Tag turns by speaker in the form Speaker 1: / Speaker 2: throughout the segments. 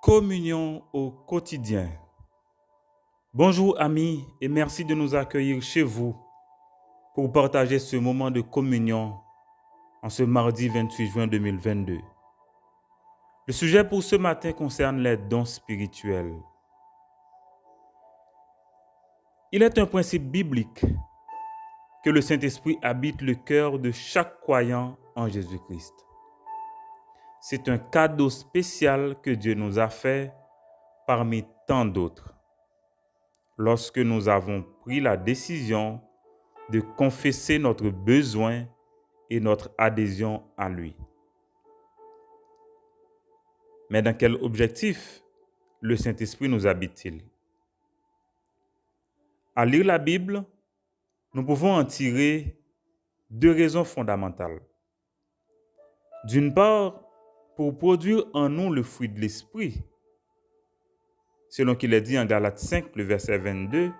Speaker 1: Communion au quotidien. Bonjour amis et merci de nous accueillir chez vous pour partager ce moment de communion en ce mardi 28 juin 2022. Le sujet pour ce matin concerne les dons spirituels. Il est un principe biblique que le Saint-Esprit habite le cœur de chaque croyant en Jésus-Christ. C'est un cadeau spécial que Dieu nous a fait parmi tant d'autres. Lorsque nous avons pris la décision de confesser notre besoin et notre adhésion à lui. Mais dans quel objectif le Saint-Esprit nous habite-t-il? À lire la Bible, nous pouvons en tirer deux raisons fondamentales. D'une part, pour produire en nous le fruit de l'Esprit, selon qu'il est dit en Galates 5, le verset 22,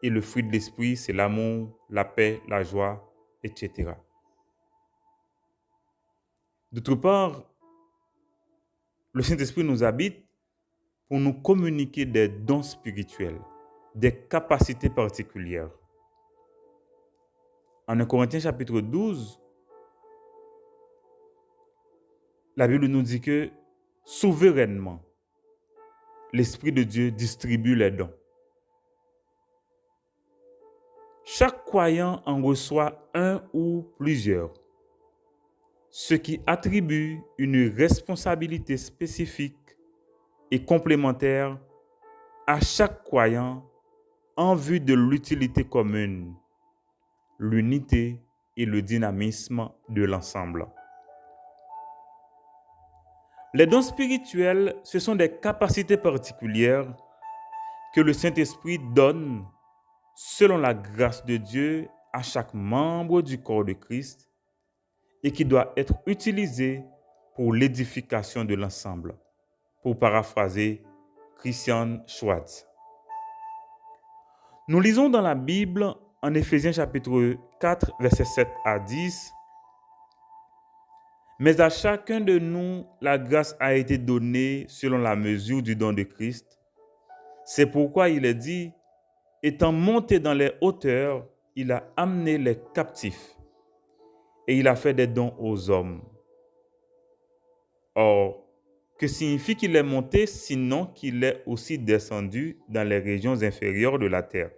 Speaker 1: et le fruit de l'Esprit, c'est l'amour, la paix, la joie, etc. D'autre part, le Saint-Esprit nous habite pour nous communiquer des dons spirituels, des capacités particulières. En 1 Corinthiens chapitre 12, la Bible nous dit que souverainement, l'Esprit de Dieu distribue les dons. Chaque croyant en reçoit un ou plusieurs, ce qui attribue une responsabilité spécifique et complémentaire à chaque croyant en vue de l'utilité commune, l'unité et le dynamisme de l'ensemble. Les dons spirituels, ce sont des capacités particulières que le Saint-Esprit donne selon la grâce de Dieu à chaque membre du corps de Christ et qui doit être utilisées pour l'édification de l'ensemble, pour paraphraser Christian Schwartz. Nous lisons dans la Bible en Éphésiens chapitre 4, versets 7 à 10. Mais à chacun de nous, la grâce a été donnée selon la mesure du don de Christ. C'est pourquoi il est dit, étant monté dans les hauteurs, il a amené les captifs et il a fait des dons aux hommes. Or, que signifie qu'il est monté sinon qu'il est aussi descendu dans les régions inférieures de la terre?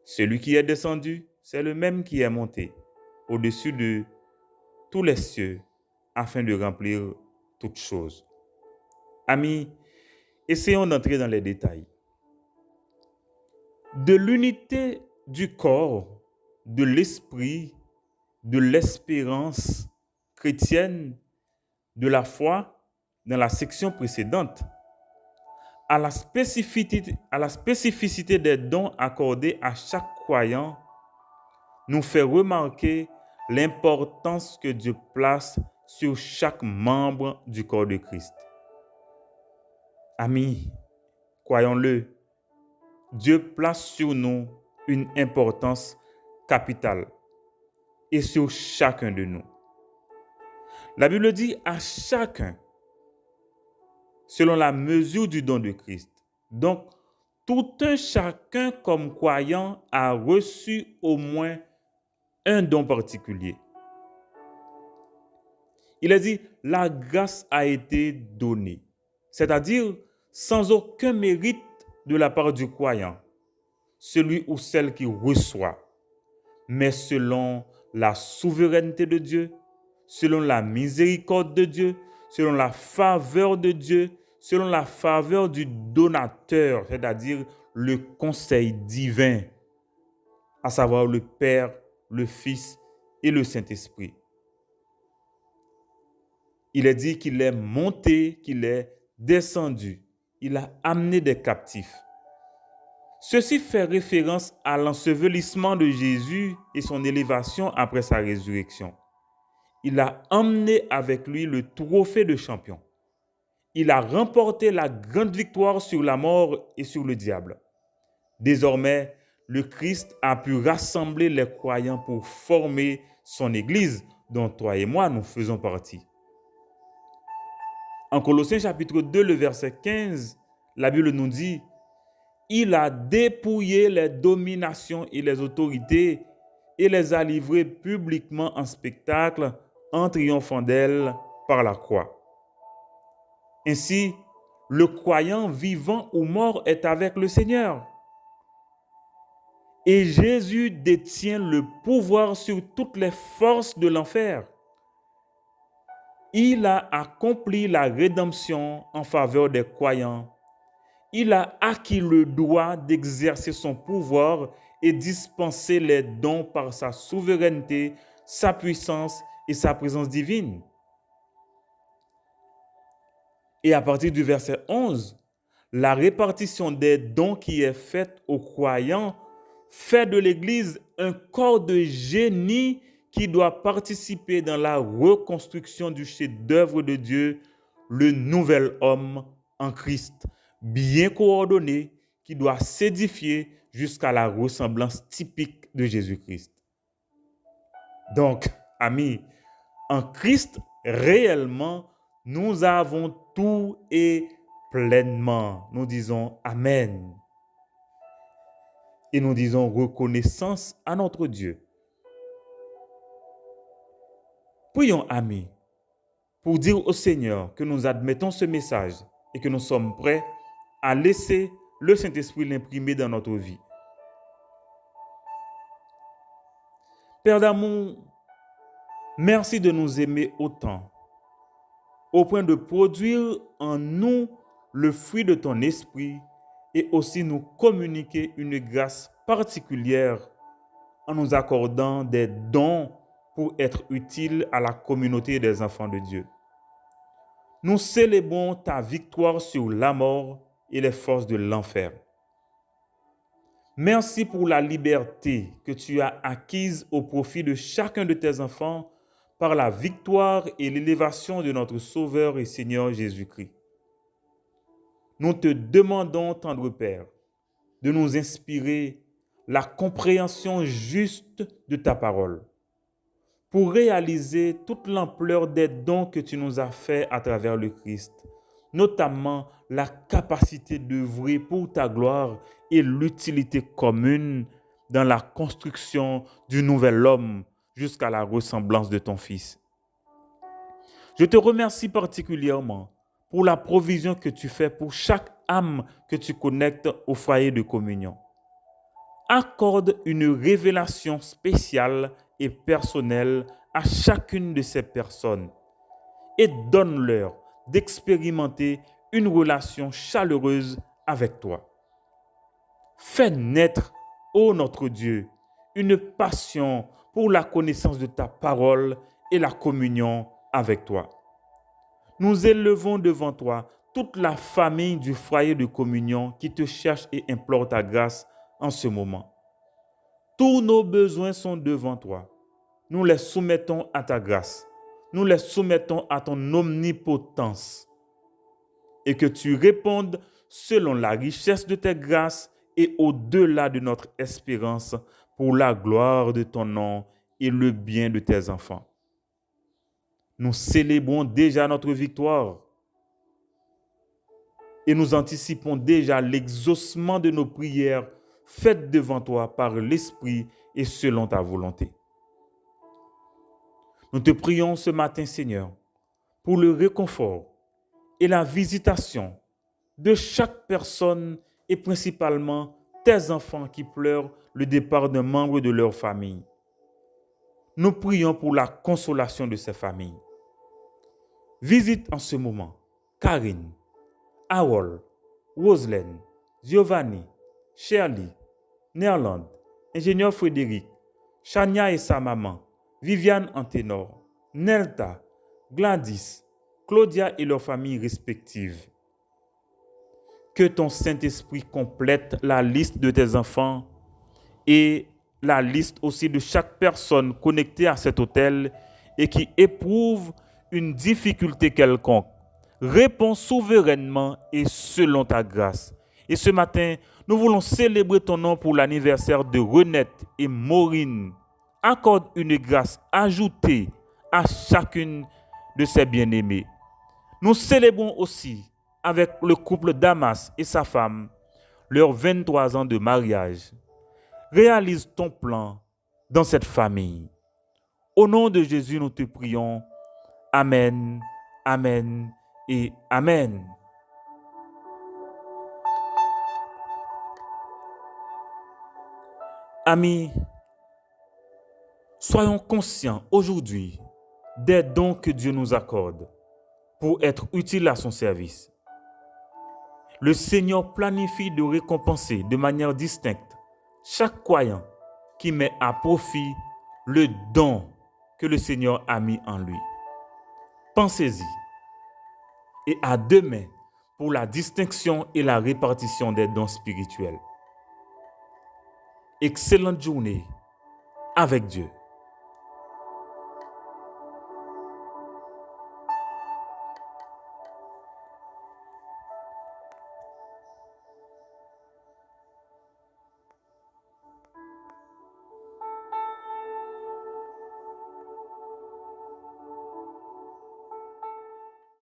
Speaker 1: Celui qui est descendu, c'est le même qui est monté au-dessus de tous les cieux afin de remplir toutes choses. Amis, essayons d'entrer dans les détails. De l'unité du corps, de l'esprit, de l'espérance chrétienne, de la foi, dans la section précédente, à la spécificité des dons accordés à chaque croyant, nous fait remarquer l'importance que Dieu place sur chaque membre du corps de Christ. Amis, croyons-le, Dieu place sur nous une importance capitale et sur chacun de nous. La Bible dit à chacun, selon la mesure du don de Christ. Donc, tout un chacun comme croyant a reçu au moins un don particulier. Il est dit, la grâce a été donnée, c'est-à-dire sans aucun mérite de la part du croyant, celui ou celle qui reçoit, mais selon la souveraineté de Dieu, selon la miséricorde de Dieu, selon la faveur de Dieu, selon la faveur du donateur, c'est-à-dire le conseil divin, à savoir le Père, le Fils et le Saint-Esprit. Il est dit qu'il est monté, qu'il est descendu. Il a amené des captifs. Ceci fait référence à l'ensevelissement de Jésus et son élévation après sa résurrection. Il a emmené avec lui le trophée de champion. Il a remporté la grande victoire sur la mort et sur le diable. Désormais, le Christ a pu rassembler les croyants pour former son Église, dont toi et moi, nous faisons partie. En Colossiens chapitre 2, le verset 15, la Bible nous dit, « Il a dépouillé les dominations et les autorités et les a livrées publiquement en spectacle en triomphant d'elles par la croix. » Ainsi, le croyant vivant ou mort est avec le Seigneur. Et Jésus détient le pouvoir sur toutes les forces de l'enfer. Il a accompli la rédemption en faveur des croyants. Il a acquis le droit d'exercer son pouvoir et dispenser les dons par sa souveraineté, sa puissance et sa présence divine. Et à partir du verset 11, la répartition des dons qui est faite aux croyants fait de l'Église un corps de génie qui doit participer dans la reconstruction du chef-d'œuvre de Dieu, le nouvel homme en Christ, bien coordonné, qui doit s'édifier jusqu'à la ressemblance typique de Jésus-Christ. Donc, amis, en Christ, réellement, nous avons tout et pleinement. Nous disons Amen. Et nous disons reconnaissance à notre Dieu. Prions, amis, pour dire au Seigneur que nous admettons ce message et que nous sommes prêts à laisser le Saint-Esprit l'imprimer dans notre vie. Père d'amour, merci de nous aimer autant, au point de produire en nous le fruit de ton esprit et aussi nous communiquer une grâce particulière en nous accordant des dons pour être utiles à la communauté des enfants de Dieu. Nous célébrons ta victoire sur la mort et les forces de l'enfer. Merci pour la liberté que tu as acquise au profit de chacun de tes enfants par la victoire et l'élévation de notre Sauveur et Seigneur Jésus-Christ. Nous te demandons, tendre Père, de nous inspirer la compréhension juste de ta parole pour réaliser toute l'ampleur des dons que tu nous as faits à travers le Christ, notamment la capacité d'œuvrer pour ta gloire et l'utilité commune dans la construction du nouvel homme jusqu'à la ressemblance de ton Fils. Je te remercie particulièrement pour la provision que tu fais pour chaque âme que tu connectes au foyer de communion. Accorde une révélation spéciale et personnelle à chacune de ces personnes et donne-leur d'expérimenter une relation chaleureuse avec toi. Fais naître, ô notre Dieu, une passion pour la connaissance de ta parole et la communion avec toi. Nous élevons devant toi toute la famille du foyer de communion qui te cherche et implore ta grâce en ce moment. Tous nos besoins sont devant toi. Nous les soumettons à ta grâce. Nous les soumettons à ton omnipotence. Et que tu répondes selon la richesse de tes grâces et au-delà de notre espérance pour la gloire de ton nom et le bien de tes enfants. Nous célébrons déjà notre victoire et nous anticipons déjà l'exaucement de nos prières faites devant toi par l'Esprit et selon ta volonté. Nous te prions ce matin, Seigneur, pour le réconfort et la visitation de chaque personne et principalement tes enfants qui pleurent le départ d'un membre de leur famille. Nous prions pour la consolation de ces familles. Visite en ce moment Karine, Harold, Roselaine, Giovanni, Shirley, Nerland, ingénieur Frédéric, Chania et sa maman, Viviane Anténor, Nelta, Gladys, Claudia et leurs familles respectives. Que ton Saint-Esprit complète la liste de tes enfants et la liste aussi de chaque personne connectée à cet autel et qui éprouve une difficulté quelconque. Réponds souverainement et selon ta grâce. Et ce matin, nous voulons célébrer ton nom pour l'anniversaire de Renette et Maureen. Accorde une grâce ajoutée à chacune de ces bien-aimés. Nous célébrons aussi avec le couple Damas et sa femme leurs 23 ans de mariage. Réalise ton plan dans cette famille. Au nom de Jésus, nous te prions. Amen, amen et amen. Amis, soyons conscients aujourd'hui des dons que Dieu nous accorde pour être utiles à son service. Le Seigneur planifie de récompenser de manière distincte chaque croyant qui met à profit le don que le Seigneur a mis en lui. Pensez-y et à demain pour la distinction et la répartition des dons spirituels. Excellente journée avec Dieu.